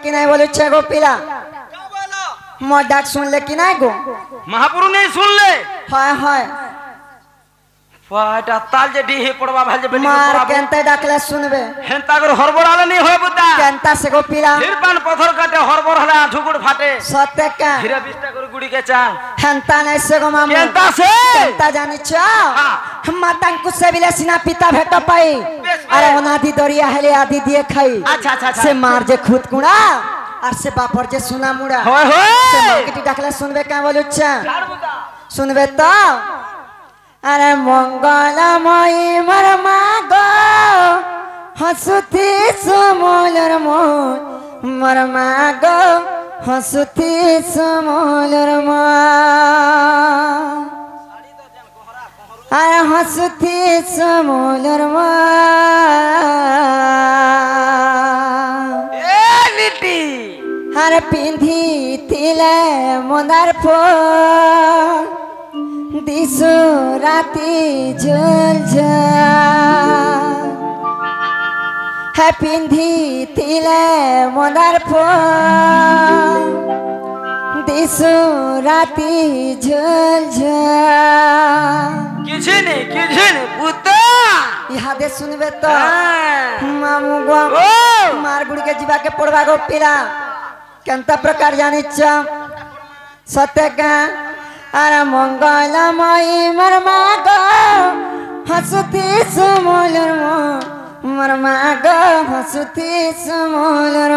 कि नहीं बोले छे गो पिला मोर डाक सुन ले कि नहीं गो महापुरु नहीं सुन ले हाय हाय फाटा ताल जे डी हे पड़वा भाल जे बेली मार केनते डाकले सुनबे हेंता कर हरबर आले नहीं होय बुद्धा केनता से गो पिला हिरपान पत्थर काटे हरबर हला आठुगुड़ फाटे सत्य का हिरा बिस्ता कर गुड़ी के चा हेंता नहीं से गो मामू केनता से केनता जानी छ माता को से बिले सिना पिता भेट पाई अरे अनादि दरिया हेले आदि दिए खाई अच्छा से मार जे खुद कुड़ा और से बापर जे सुना मुड़ा होय होय से मार्केट डाकले सुनबे का बोलु छ सुनबे तो अरे मंगलमयी मर मागो हसुती सुमोलर मोर मर मागो हसुती सुमोलर मोर अरे हसुती सुमोलर मोर ए लिटी अरे पिंधी तिले मंदार फूल दिसो राती झल झल है पिंधी तिले मंदार फूल दिसो राती झल झल किछने पुता यहाँ दे सुनबे तो मामू गो मार गुड़ के जीवा के पड़वा गो पिला केंता प्रकार जानी छ सत्य का अरे मंगलमयी मर मागो हसुती सुमोलर मर मागो हसुती सुमोलर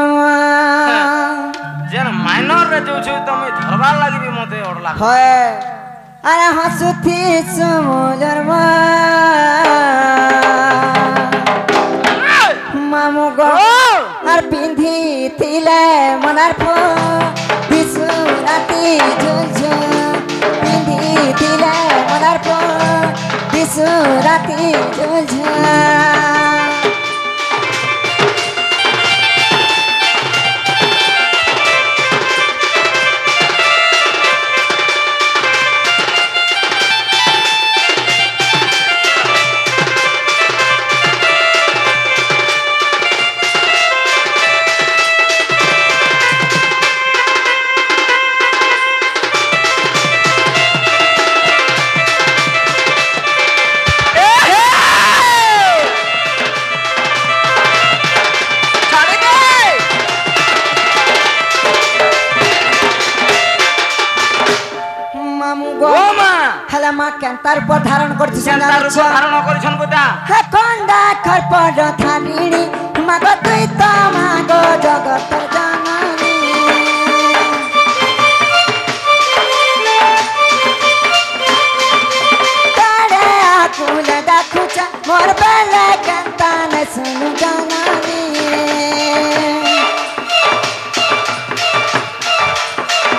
जेन माइनर रे जो छु तमे धरबा लागबी मते ओडला होय अरे हसुती सुमोलर मामू गो और पिंधी तिले मनार फो दिसु राती झुल तिले मनार पो दिसु राती झुल केंतार पर धारण करछि केंतार रूप धारण करछन बुदा हे कंडा खरपड थारिणी मागो तुई त मागो जगत जननी तारे आकुल दाखुचा मोर बेले केंता न सुनु जननी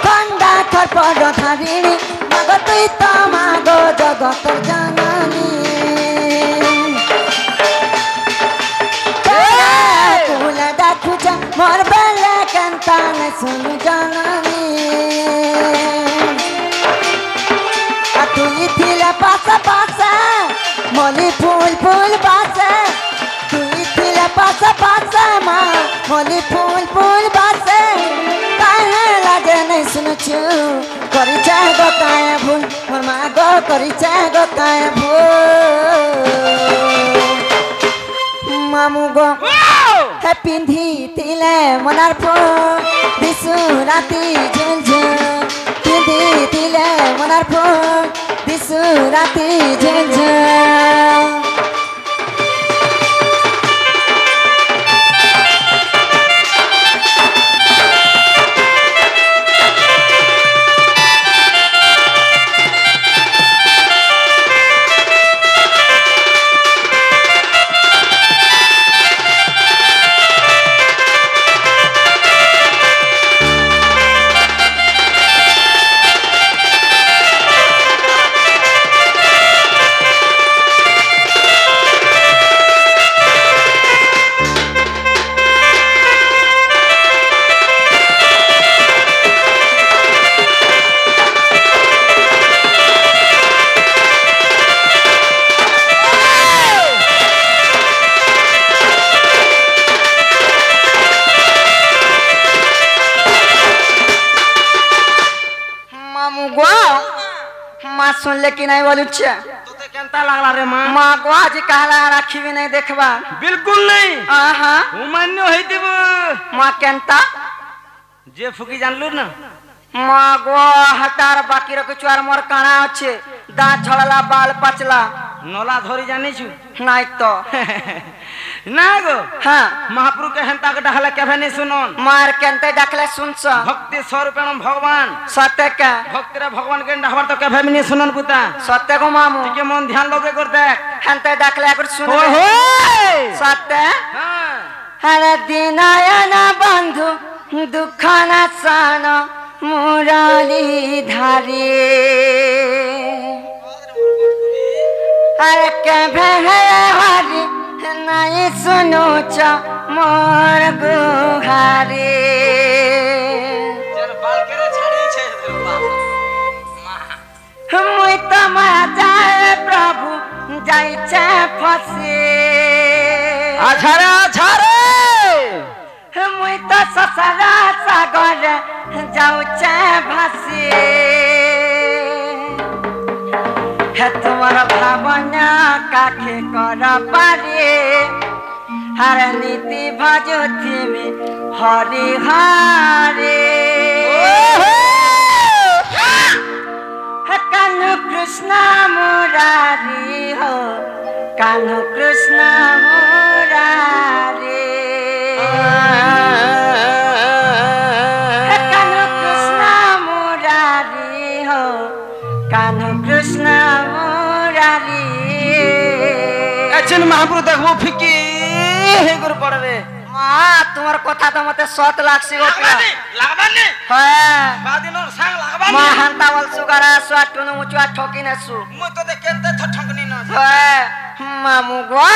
कंडा खरपड थारिणी मागो तुई त मागो जगत जननी कुल दाखुचा मोर बेले केंता न सुनु जननी तुई थिले पास पास मोली फूल फूल पास तुई थिले पास पास माँ मोली फूल फूल पास काहे लागे नहीं सुनु छु करी चाहे गो काहे भूल मोर माँ गो करी चाहे गो काहे भूल मामू गो हे पिंधी तिले मनार फो दिसु राती झुल झुल पिंधी तिले मनार फो दिसु राती झुल झुल माँ सुन ले कि नहीं बोलू छे তোতে কেনতা লাগলা রে মা माँ को आज कहला राखी भी नहीं देखबा বিলকুল নেই आहा উমান্য হইতিব माँ केनता যে ফুকি জানলু না माँ गो हटार बाकी रखो चुआर मोर काना अच्छे दांत झड़ला बाल पचला নলা ধরি জানিছু नहीं तो না গো हाँ মহাপ্রভু কে হেনতা কে ডাকলে কেভে নি শুনন मार केनते डकले सुन सा ভক্তি স্বরূপেণ ভগবান सत्य का ভক্তিরে ভগবান কে ডাকবার তো কেভে নি শুনন পুতা सत्य को मामू টিকে মন ধ্যান লগে কর দেখ हेनते डकले कुछ सुन ওই হোই सत्य হ্যাঁ हरे दीनायन बंधु दुख नाशन मुरली धारी अरे केभे हरि नहीं सुनो च मोर गुहारी যেন বাল কেরে ছাড়িয়েছে मुई तो माया जाए प्रभु जाई छे फसी আছারে আছারে मुई तो ससरा सागर जाऊ छे भासी हे तुम्हार भावना काखे कर पारे हर नीति भजुथि में हरि हरे कानु कृष्ण मुरारी हो कानु कृष्ण मुरारी कानु कृष्ण मुरारी हो कानु कृष्ण मुरारी একজন মহাপ্রভু দেখবো ফিকি হে করে পড়বে माँ तुम्हार कथा तो मते 7 लाख से লাগবানি লাগবানি है বাদিনোর সাং লাগবানি माँ हंता वाल सुगारा स्वाट टुनु मुचुआ ठोकी नसु মই তো কেনতে ঠঠঙ্গনি না है मामू गो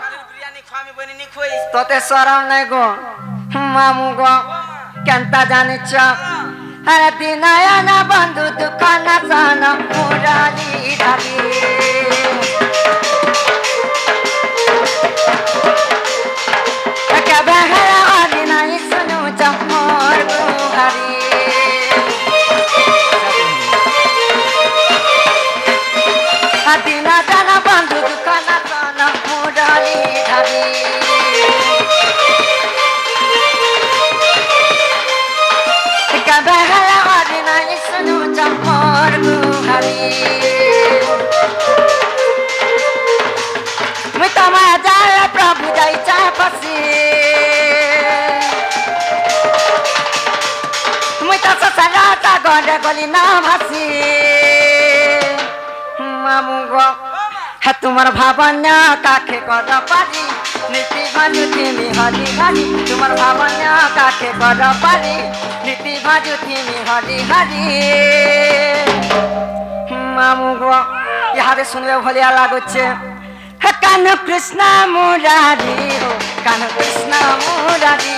কালি বিরিয়ানি খামি বনি নি খই तोते शरम नहीं गो मामू गो केनता जाने छ अरे दीनायन बंधु दुख नाशन मुरली धारी केभे हरि नहीं सुनु च मोर गुहारी दीनायन बंधु दुख नाशन मुरली धारी केभे हरि नहीं सुनु च मोर गुहारी मुई तो माया जाए प्रभु जाई छे फसी मुई तो ससरा सागर गली ना भासी मामू गो है तुम्हार भावना काखे कर पारी नीति भाजुथि में हरि हरि तुम्हार भावना काखे कर पारी नीति भाजुथि में हरि हरि मामू गो यहाँ सुनबे भलिया लागुचे कानु कृष्ण मुरारी हो कानु कृष्ण मुरारी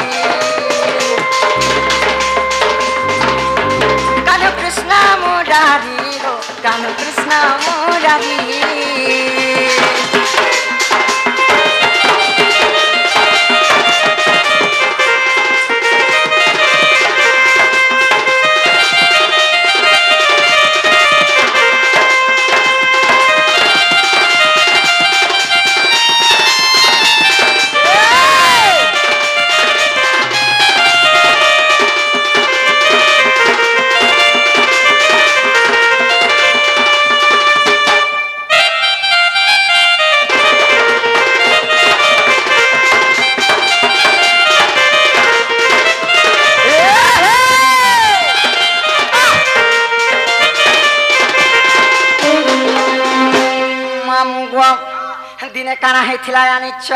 कानु कृष्ण मुरारी हो कानु कृष्ण मुरारी दिने काना है थिला यानी छ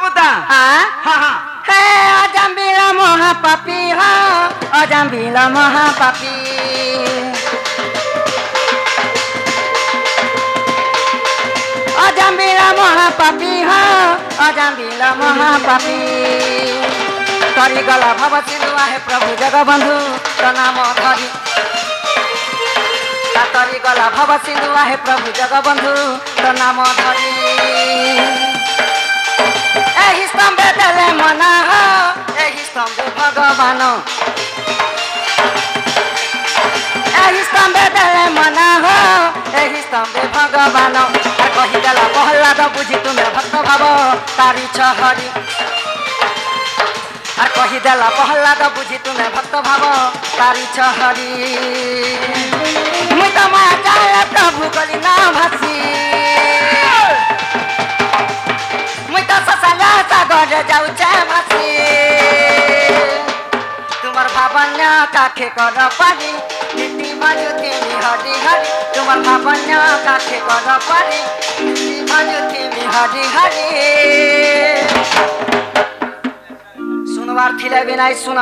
বুতা हाँ হা হা हे अजम्बिला महापापी हो अजम्बिला महापापी अजम्बिला महापापी हो अजम्बिला महापापी तरी गला भव सिंधु आहे प्रभु जगबंधु तो नाम धरी तरी गला भव सिंधु आहे प्रभु जगबंधु तो नाम धरी एही स्तंभे देले मना हो एही स्तंभे भगवान एही स्तंभे देले मना हो ही स्तंभे भगवान आर कहिदेला प्रहलाद बुझी तुमे भक्त भाव तारी छहरी आर कहिदेला प्रहलाद बुझी तुमे भक्त भाव तारी छहरी मुई तो माया जाल प्रभु गली ना भासी मुई तो ससला सागर जाऊचे भासी तुमर भावन्य काखे कर पारी नीति माजुती हरि हरि तुमर भावन्य काखे कर पारी नीति माजुती हरि हरि सुनवार थिले भी नहीं सुन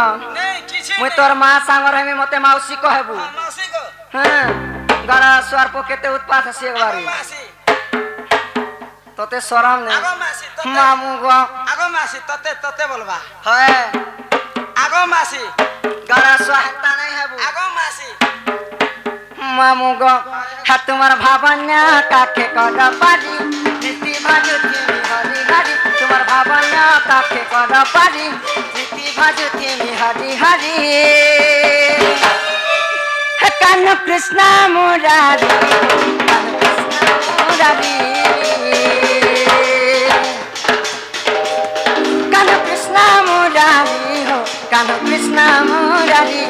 मुई तोर माँ सांगर हेमी मते माउसी कहबू हाँ गणा स्वर पो केते उत्पात हसी एक बारी तोते शरम ने मामू गो आगो मासी तते तते बोलबा है आगो मासी गणा स्वाहता नहीं हेबू आगो मासी मामू गो हा तुम्हार भावन्य काखे कर पारी नीति भाजुती हरि हरि तुम्हार भावन्य काखे कर पारी नीति भाजुती हरि हरि कान कृष्ण मुरारी कान कृष्ण मुरारी कान कृष्ण मुरारी हो कान कृष्ण मुरारी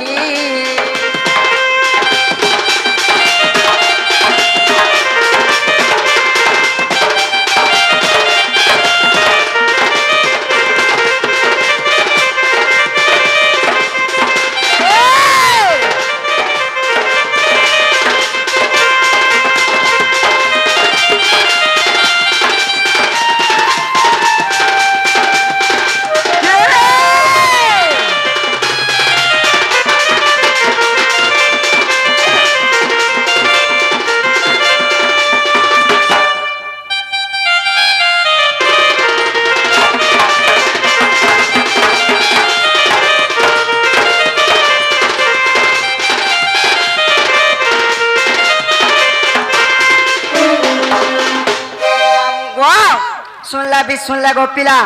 सुन ले गोपिला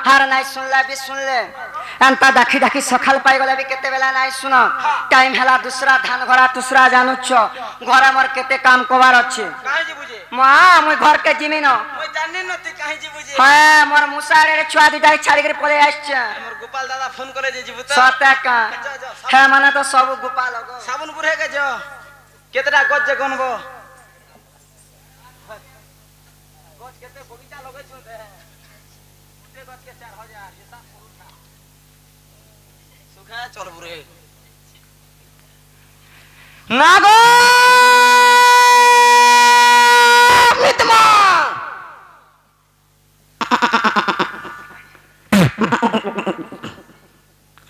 हार नहीं सुनला भी सुन ले एंता दाखी दाखी सखाल पाई गला भी केते बेला नहीं सुन टाइम हला दूसरा धान घरा दूसरा जानुछ घर मोर केते काम कोवार अछि काहे जी बुझे मां मुई घर के जिमी न मुई जानि न ती काहे जी बुझे हां मोर मुसारे रे छुआ दुटा छाड़ी के पले आछ मोर गोपाल दादा फोन करे जे जीबू त सते का है माने तो सब गोपाल गो साबुन बुरे के जो केतरा गज जे गनबो गज केते बगीचा लगे छु दे उते गज के 4000 ये सब पुरुषा सुखा चल बुरे नागो मितमा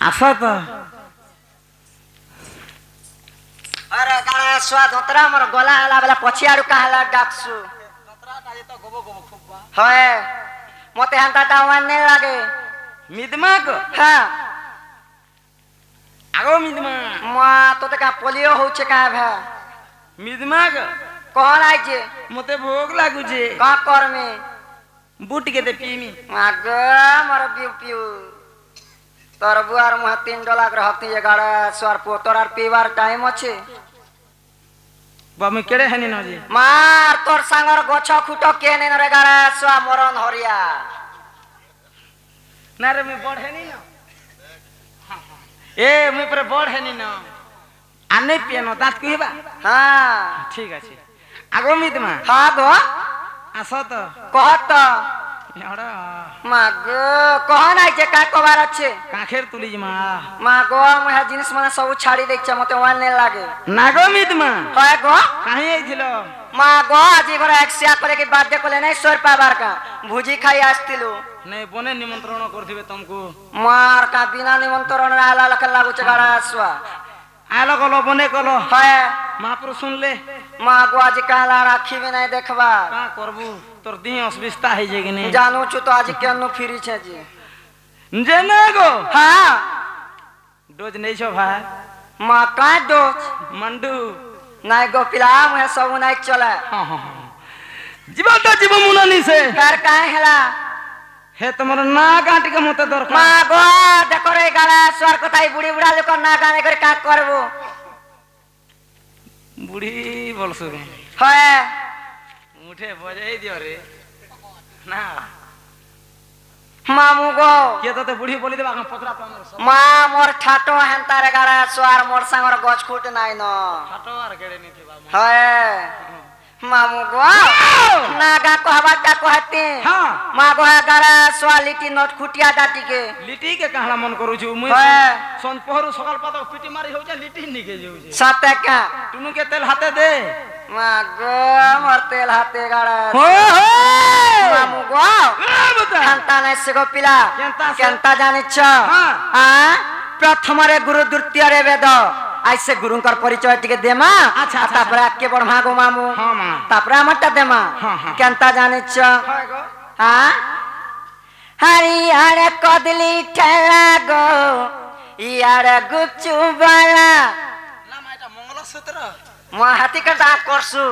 आफत अरे गाना स्वाद होतरा मोर गला हला बेला पछियारु काहला डाकसु ततरा ता ये तो गोबो गोबो खूब बा है मते हंता टावन ने लागे मिदमा को हां आगो मिदमा मा तो का पोलियो होचे का भा मिदमा को कोन आइ जे मते भोग लागु जे का कर में बूट के दे पीमी आग मोर पिउ पिउ तोर बुआर मुह $3 रहती ये गाड़ा स्वर पो तोर आर पीवार टाइम अछि बा में केड़े हनी न जी मार तोर सांगर गछ खुटो के ने रे गाड़ा स्वा मरन हरिया ना रे में बढ़े नी न ए मुई पर बढ़े नी न आने पियानो दांत कहबा हां ठीक अछि आगो मिदमा हां गो आसो तो कहत याडा माग कहन आइ जे का कबार अछि काखेर तुली जमा मागो मुह जिनिस माने सब छाड़ी दै छ मते वान ने लागे नागो मिदमा हां गो काहे आइथिलो मागो आजी घर एक्सिया करे के बाद देखले नै 100 रुपया बार का भुजी खाई आस्तिलु नहीं बने निमंत्रण करथिबे तुमको मार का बिना निमंत्रण आला लख लागु छ गाड़ा आसवा आलो कलो बने कलो है महापुरुष सुन ले माँ को आज कहला राखी भी नहीं देखबा का करबू तोर दी असुविस्ता है जे कि नहीं जानू छु तो आज केनु फ्री छे जी जे ने गो हां डोज नहीं छो भाई माँ का डोज मंडू नहीं गो पिला मुहे सब नहीं चले हां हां जीवा तो जीव मुनानी से कर काहे हला हे तमर ना काटी के मते दरकार माँ गो देखो रे गाड़ा स्वर कथाई बुढ़ी बुढ़ा लोग ना गाने करे का करबो बुढ़ी बोलसु হয় মুঠে বজাই দিও রে না মামু গো কে তোতে বুড়ি বলি দেবা এখন পতরা তো আমার সব মা মোর ঠাটো হেন্তারে গাড়া সোয়ার মোর সাঙ্গর গছ খুঁট নাই ন ফাটো আর গেড়ে নিতে বাবা হয় মামু গো নাগা কহবাটা কহতে হ্যাঁ মা গোহা গাড়া সোয়ালিটি নট খুটিয়া দাটিকে লিটি কে কাহলা মন করুছু মুই হ্যাঁ। সন পহরু সকাল পাতা পিটি মারি হউছে লিটি নিকে যাউছে সতে কা টুনু কে তেল হাতে দে মা গো মোর তেল হাতে গাড়া হো হো মামু গো বতা কান্তা নাই সে গো পিলা কেনতা সে? কেনতা জানিছ হ্যাঁ। প্রথমরে গুরু দ্বিতীয়রে বেদ আইসে গুরুঙ্কর পরিচয় টিকে দেমা আচ্ছা, আচ্ছা, তারপরে আকে বড় গো মামু হ্যাঁ মা তারপরে আমারটা দেমা হ্যাঁ, হ্যাঁ। কেনতা জানিছ হয় গো হ্যাঁ হরিয়ার কদলি ঠেলা গো ইয়ার গুপচু বালা না মা এটা মঙ্গলসূত্র মই হাতি কাটা করছু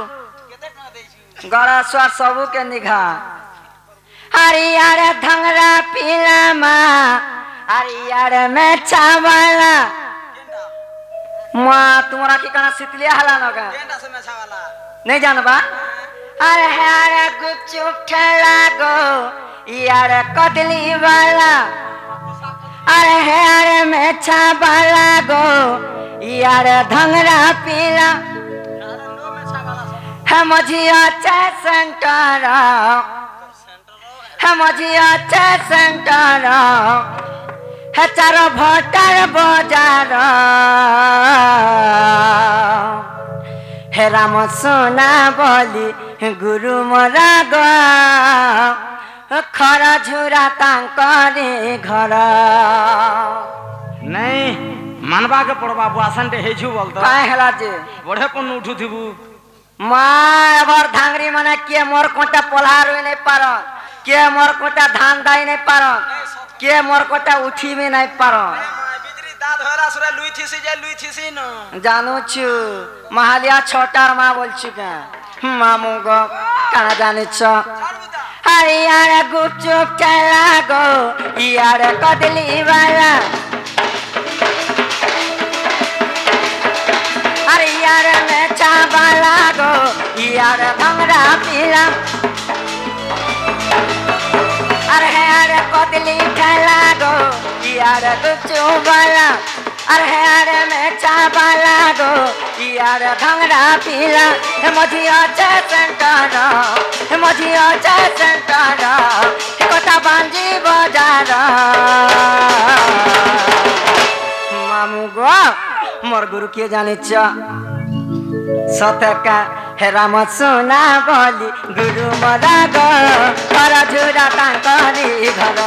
কেতে টাকা দেইছু গড়া সোয়ার সবু के निघा हरियार धंगरा पीला मा हरियार में चावला কেনটা माँ तुम्हारा की कना सितलिया हला नगा কেনটা সে মেছাওয়ালা नहीं जानबा अरे यार गुपचुप ठेला गो यार कदली वाला अरे यार में चावला गो यार धंगरा पीला আরে লো মেছাওয়ালা সব है मझिया चे सेंटर है मझिया चे सेंटर है चारो भटर बाजार हे राम सोना बोली गुरु मोरा गो खर झुरा तांकरे घर नहीं मानवा के पड़बा बुआसन टे हेछु बोलतो काय हला जे बड़े पन उठू थिबू माँ एबर धांगरी मने के मोर कोटा पोल्हार हुई नहीं पार के मोर कोटा धान दाई नहीं पार के मोर कोटा उठी भी नहीं पार बिजली दाद होरा सुरा लुई थिसी जे लुई थिसी न जानू छु महालिया छोटार माँ बोल चुके मामू गो कहाँ जाने छ अरे यार गुपचुप चला गो यार कदली वाला अरे यार में चावला गो यार भंगरा पीला अरे यार कदली ठेला गो यार गुपचुप वाला अरे यार में चावला गो यार भंगरा पीला हे मझिया चे सेंटर हे मझिया चे सेंटर हे कोटा बांजी बाजार मामू गो मोर गुरु के जाने छ सतका हे राम सोना बोली गुरु मोरा गो घर झुरा तांकरी घर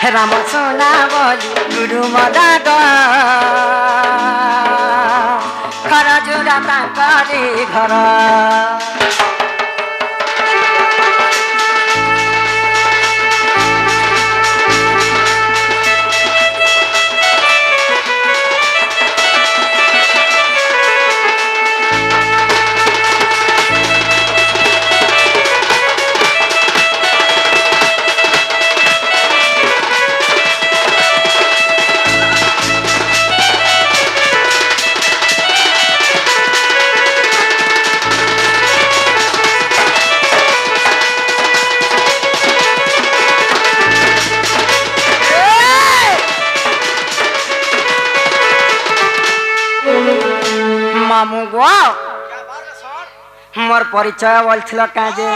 हे राम सोना बोली गुरु मोरा गो घर झुरा तांकरी घर मामू गो क्या बात है सर मोर परिचय बोलथिल काजे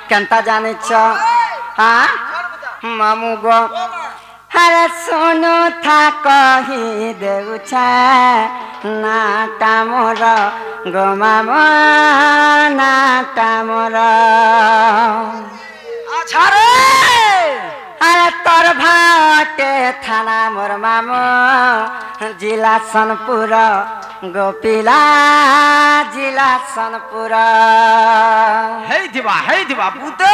केनता जाने छ हाँ मामू गो अरे सुनु था कही देउछा नाटा मोर गो मामो नाटा मोर अच्छा रे अरे तोर भाटे थाना मोर मामो जिला सोनपुर गोपिला जिला सोनपुर हे दिवा पुता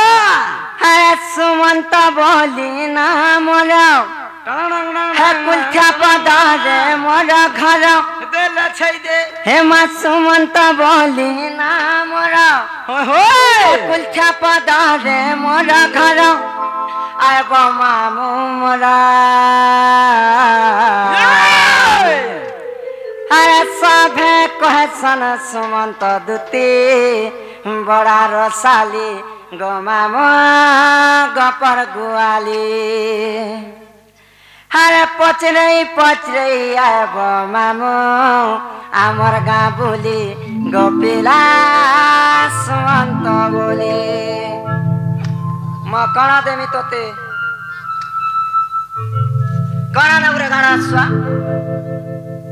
अरे सुमंत बोली ना मोर हे कुल्ठा पदारे मोर घर दे ल छै दे हे मा सुमंत बोली ना मोर होय कुल्ठा पदारे मोर घर आय मामू मोरा अरे सभे कहे सन सुमंत दुती बड़ा रसाली गो मामो गपर गुआली हरे पचरई आब मामो आमर गाँ बोली गोपिला सुमंत बोली म कणा देमी तोते कणा न उरे गाना सुआ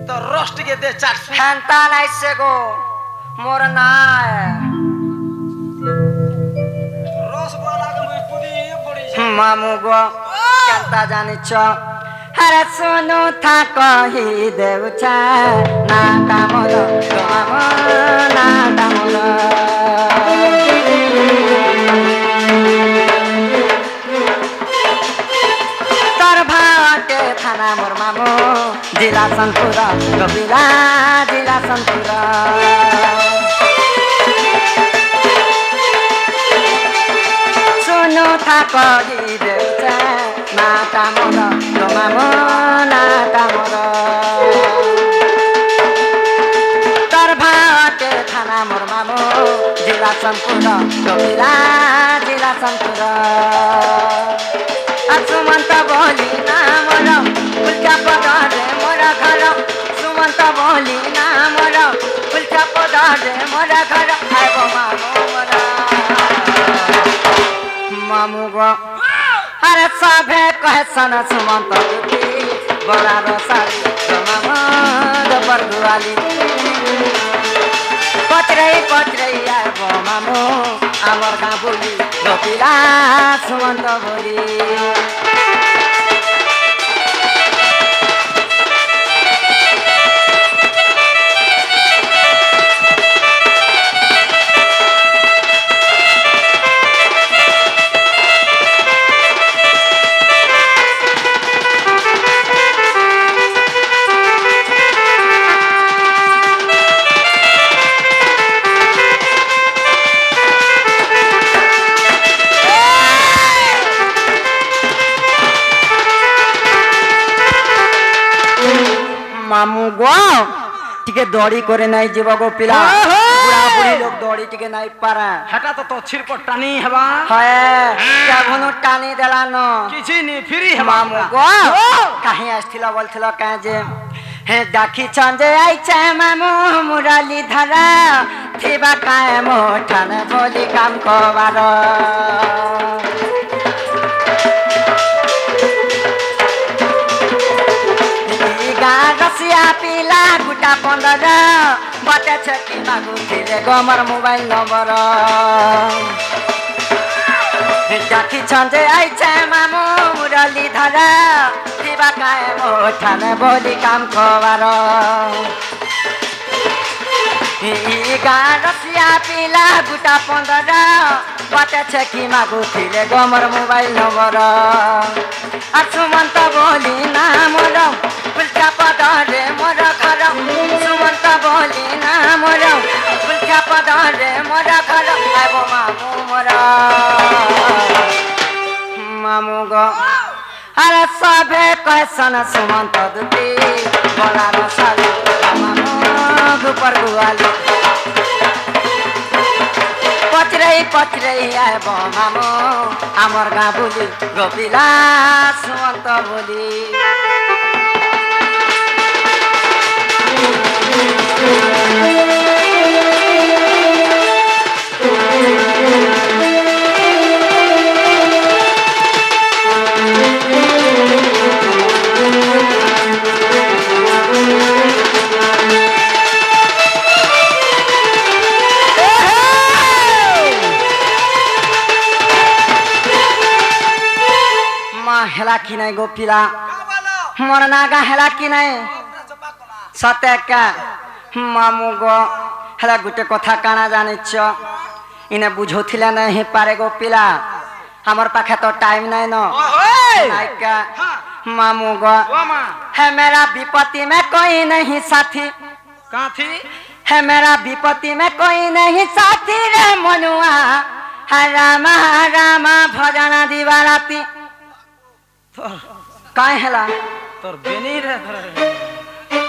तो रोस्ट के दे चाट हेंता नाइ से गो मोर ना रोस बोला के मुई पुदी पड़ी मामू गो केंता जानि छ हरे सुनु था कही देउ छ ना कामल गो मामू ना कामल थाना मोर मामू जिला सनपुर गोपिला जिला सनपुर सुनु था कही देउछ ना कामर गो मामू ना कामर तर भाटे थाना मोर मामू जिला सनपुर गोपिला जिला सनपुर सुमंत बोली ना मोर उल्टा पदारे मोर घर सुमंत बोली ना मोर उल्टा पदारे मोर घर आइब मामू मोर मामू गो अरे सभे कहे सन सुमंत दुती बड़ा रसाली गो मामू गपर गुआली पचरई आइब मामू आमर गाँ बोली गोपिला सुमंत बोली मामू गो टिके दौड़ी करे नहीं जीव गो पिला बुढ़ा बुढ़ी लोग दौड़ी टिके नहीं पारा हटा तो छिरको टानी हवा है क्या भनो टानी देला न किछि नी फ्री हवा मामू गो कहीं आस्थिला बोलथिला कहे जे हे दाखी चंजे आई चे मामू मुरली धरा थिबा काए मोठन बोली काम कोबार रसिया पिला गुटा 15 बटे छकी मागु थिले गमर मोबाइल नंबर जाकी छंजे आइछे मामू मुरली धरा थिबा काए मोठन बोली काम खबर रसिया पिला गुटा 15 बटे छकी मागु थिले गमर मोबाइल नंबर सुमंत बोली ना मोर उल्टा पदरे मोर घर सुमंत बोली ना मोर उल्टा पदरे मोर घर आइब मामू मोर मामू गो अरे सभे कैसन सुमंत दुती बड़ा रसाली मामू गुपर गुआली पचरई आइब मामू आमर गाँ बोली गोपिला सुमंत बोली हेला कि नहीं गोपिला मोर नागा हेला कि नहीं सत्य क्या मामू गो हेला गुटे कथा काना जाने इने बुझोथिला नहीं पारे गोपिला हमर पाखे तो टाइम नहीं न क्या मामू गो है मेरा विपत्ति में कोई नहीं साथी कहाँ थी है मेरा विपत्ति में कोई नहीं साथी रे मनुआ है रामा रामा भजना दीवाराती काहे हेला तोर बेनी रे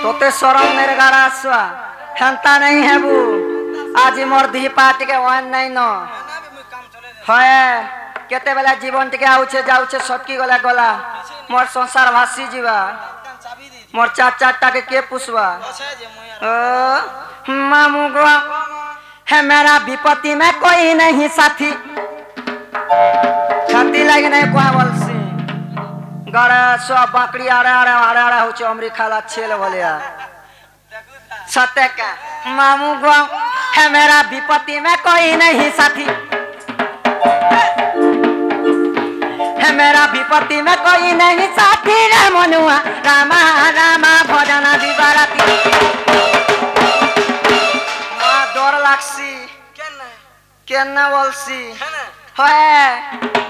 तोते सरम मेरे गारा आसवा हेंता नहीं है वो आज मोर दी पार्टी के वन नहीं न ना भी मुई काम चले दे है केते बेला जीवन टिके आउछे जाउछे सटकी गला गला मोर संसार भासी जीवा कान चाबी दी मोर चाचा के पुसवा अच्छे जे मुई ओ मामू गो है मेरा विपत्ति में कोई नहीं साथी छाती लगी नहीं कोई बोलसी गड़े सब बकरी आड़े हो चमड़ी खाला छेल बोलिया सत्य का मामू गो है मेरा विपत्ति में कोई नहीं साथी है मेरा विपत्ति में कोई नहीं साथी रे मनुआ रामा रामा भजना दिवाराती माँ डर लागसी केन्ना बोलसी है ना है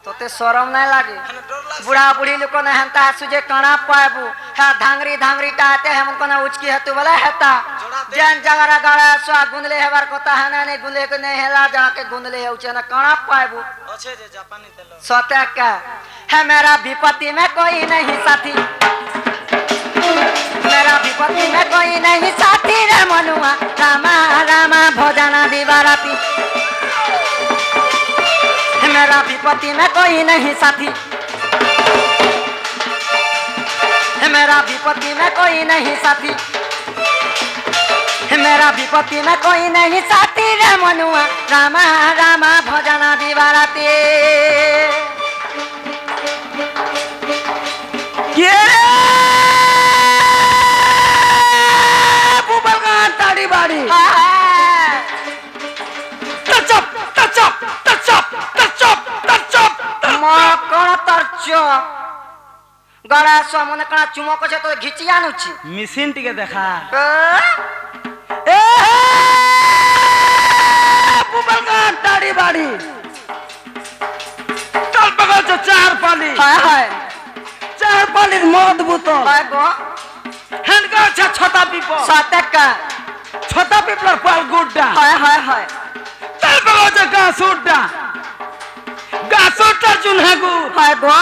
तोते शरम नहीं लागे है ना डर लाग बुढ़ा बुढ़ी लोग ने हंता सुजे कणा पाबू है धांगरी टाते हम उनको ना उचकी है तू बोला हेता जन जगरा गड़ा स्वा गुंदले हेवर कोता है ना नहीं गुंदले को नहीं हेला जाके गुंदले है उचे ना कणा पाबू अच्छे जे जापानी तेलो सोते का है मेरा विपत्ति में कोई नहीं साथी मेरा विपत्ति में कोई नहीं साथी रे मनुआ रामा रामा भोजना दिवाराती मेरा विपत्ति में कोई नहीं साथी मेरा विपत्ति में कोई नहीं साथी मेरा विपत्ति में कोई नहीं साथी रे मनुआ रामा रामा भोजना दिवाराती ताड़ी बाड़ी गड़ा सो मने कणा चुमो को तो घिचिया नुची मिसिन टिके देखा ए बुबल का ताड़ी बाड़ी चल पकड़ जो चार पाली हाय चार पाली मौत बुतो हाय गो हैंड का अच्छा छोटा पीपो सातक का छोटा पीपलर पाल गुड्डा हाय चल पकड़ जो गासूटा चुनहागु हाय गो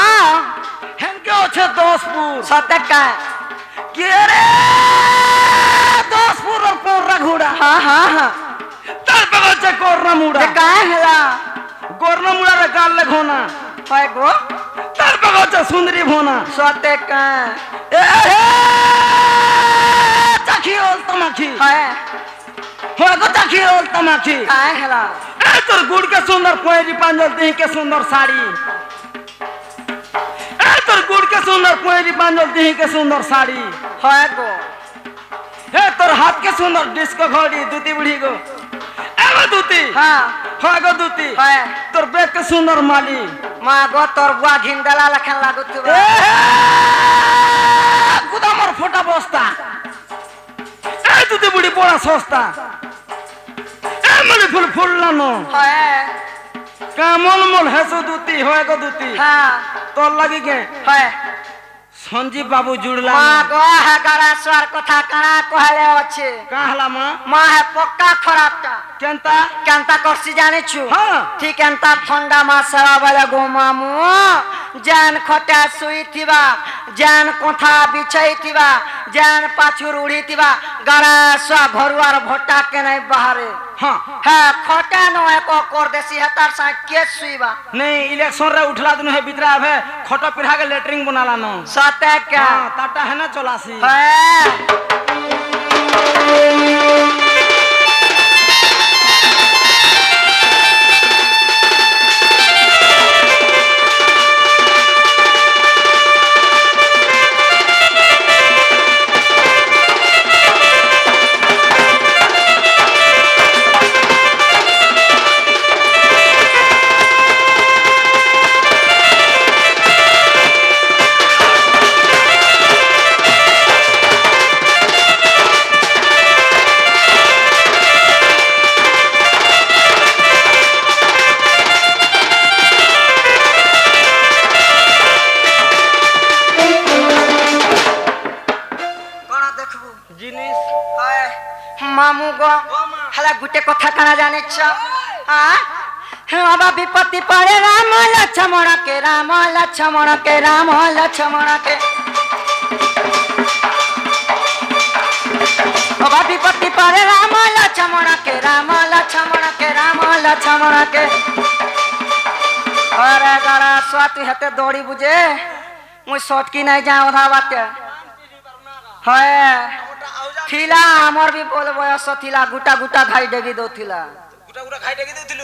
हैंड के अच्छे दोस्तपुर सातक का के रे दोस्तपुर और पोरा घोड़ा हाँ चल पकड़ जो कोरना मुड़ा का हैला कोरना मुड़ा रे गाल ले घोना हाय गो चल पकड़ जो सुंदरी भोना सातक का चाखी ओल तमाखी हाय हो गो चाखी ओल तमाखी का हैला ए तोर गुड़ के सुंदर पोएरी पांजल ती के सुंदर साड़ी ए तोर गुड़ के सुंदर पोएरी पांजल ती के सुंदर साड़ी हाय गो ए तोर हाथ के सुंदर डिस्को घड़ी दूती बुढ़ी गो एगो दूती हाँ हो गो दूती हाय तोर बैग के सुंदर माली माँ गो तोर बुआ घिंडला लखन लागू तू गुदामर फोटा बस्ता ए दूती बुढ़ी बड़ा सस्ता ए मले फुल फुल लानो हाय कामल मोल हेसो दूती होए गो दूती हाँ तो लगी के हाय संजीव बाबू जुड़ला माँ गो है गड़ा स्वर कथा कणा कहले अच्छे कहला माँ माँ है पक्का खराबटा केंता केंता करसी जाने छु हाँ ठीक केंता ठंडा माँ सेवा वाला गो मामू जान खटा सुई थिबा जान कोठा बिछई थिबा जान पाछुर उड़ी थिबा गड़ा स्वा भरुआर भोटा के नहीं बाहरे हाँ है खटा नो एको कर देसी है तार सा के सुईबा नहीं इलेक्शन रे उठला दिन है बितरा है खटो पिढ़ा के लेटरिंग बनाला नो सते क्या हाँ टाटा है ना चलासी है मामू गो हला गुटे कथा कना जाने छ हां बाबा विपत्ति पड़े राम लक्ष्मण के राम लक्ष्मण के राम लक्ष्मण के विपत्ति पर राम लक्ष्मण के राम लक्ष्मण के राम लक्ष्मण के अरे गड़ा स्वाति हते दौड़ी बुझे मुझ सटकी नहीं जाए ओधा बात के है थिला हमर भी बोल बयस थिला गुटा गुटा खाई देगी दो थिला गुटा गुटा खाई देगी दो थिलु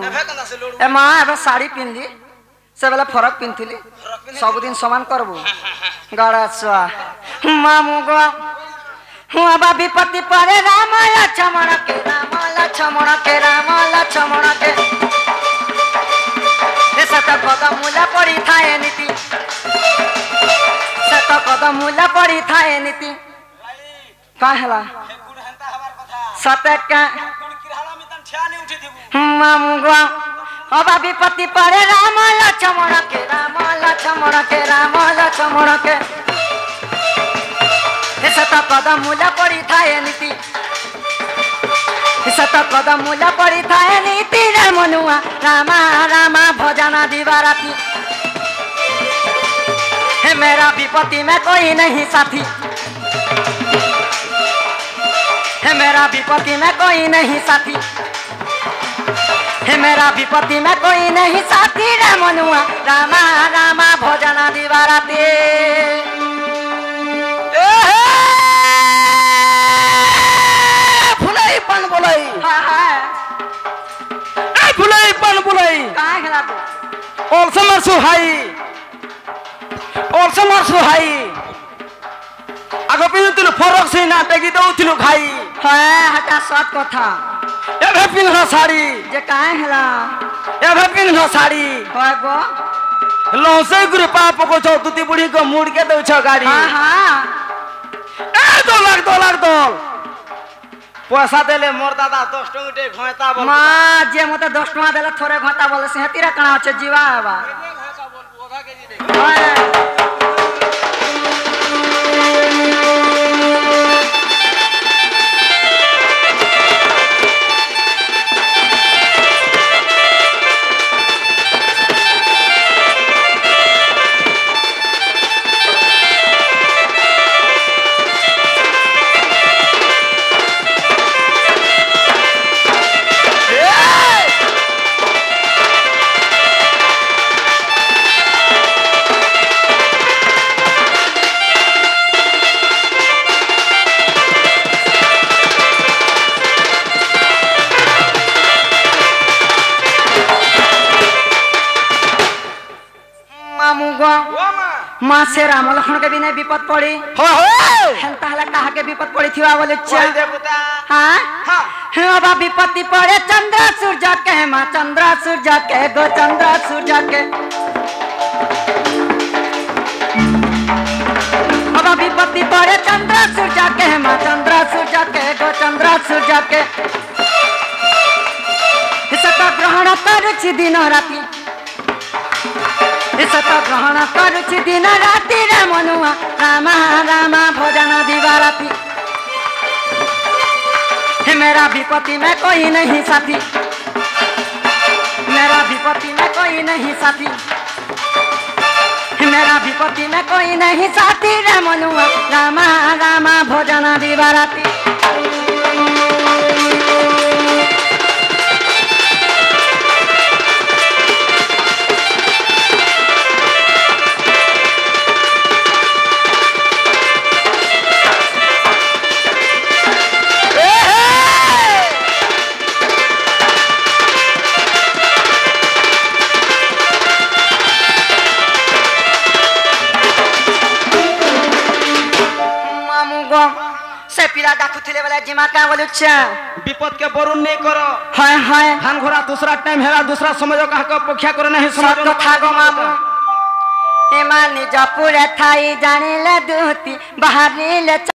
एफे कना से लोड ए मां एबे साड़ी पिनली से बेला फरक पिनथिली सब दिन समान करबो गड़ा स्वा मामू गो हुआ विपत्ति पर राम लक्ष्मण के राम लक्ष्मण के राम लक्ष्मण के सत कदम मूला पड़ी थाए नीति सत कदम मूला पड़ी थाए नीति कहला सत का मामू गो अबा विपत्ति पड़े राम लक्ष्मण के राम लक्ष्मण के राम लक्ष्मण के सत कदम मूला पड़ी थाए नीति सत कदम मूला पड़ी थाए नीति रे मनुआ रामा रामा भजना दिवाराती है मेरा विपत्ति में कोई नहीं साथी है मेरा विपत्ति में कोई नहीं साथी है मेरा विपत्ति में कोई नहीं साथी रे मनुआ रामा रामा भजना दिवाराती फुलाई पान बोलाई हां हां ए फुलाई पान बोलाई काहे खला तो और समर सुहाई आगो पिन तुल फरक से ना देगी दो तुल खाई हां हटा सत कथा एभे पिन साड़ी जे काहे हला एभे पिन साड़ी होय गो लौसे गुरु पाप को छो तुती बुढ़ी को मुड़ के दो छ गाड़ी हां हां ए 2 लाख पैसा देले मोर दादा 10 टंगटे घोयता बोल मां जे मते 10 टका देले थोड़े घोटा बोले से हेतीरा कणा छे जीवा आबा घोयता बोल ओधा के जी दे मां से राम लक्ष्मण के बिना विपद पड़ी हो हेलता हला कहा के विपद पड़ी थी बोले चल दे पुता हां हां अब विपत्ति पड़े चंद्र सूर्य के मां चंद्र सूर्य के गो चंद्र सूर्य के अब विपत्ति पड़े चंद्र सूर्य के मां चंद्र सूर्य के गो चंद्र सूर्य के सत ग्रहण करुछि दिन राति सत ग्रहण करुछि दिन राति रे मनुआ रामा रामा भोजन दिवाराती मेरा विपत्ति में कोई नहीं साथी मेरा विपत्ति में कोई नहीं साथी मेरा विपत्ति में कोई नहीं साथी रे मनुआ रामा रामा भोजन दिवाराती जिमा का बोलु छ विपद के वरुण नहीं करो हाय हाय धान घोड़ा दूसरा टाइम हेरा दूसरा समय का अपेक्षा करे नहीं समझ कथा गो मामू हेमा निज पुरे थाई जानिले दुती बाहर नीले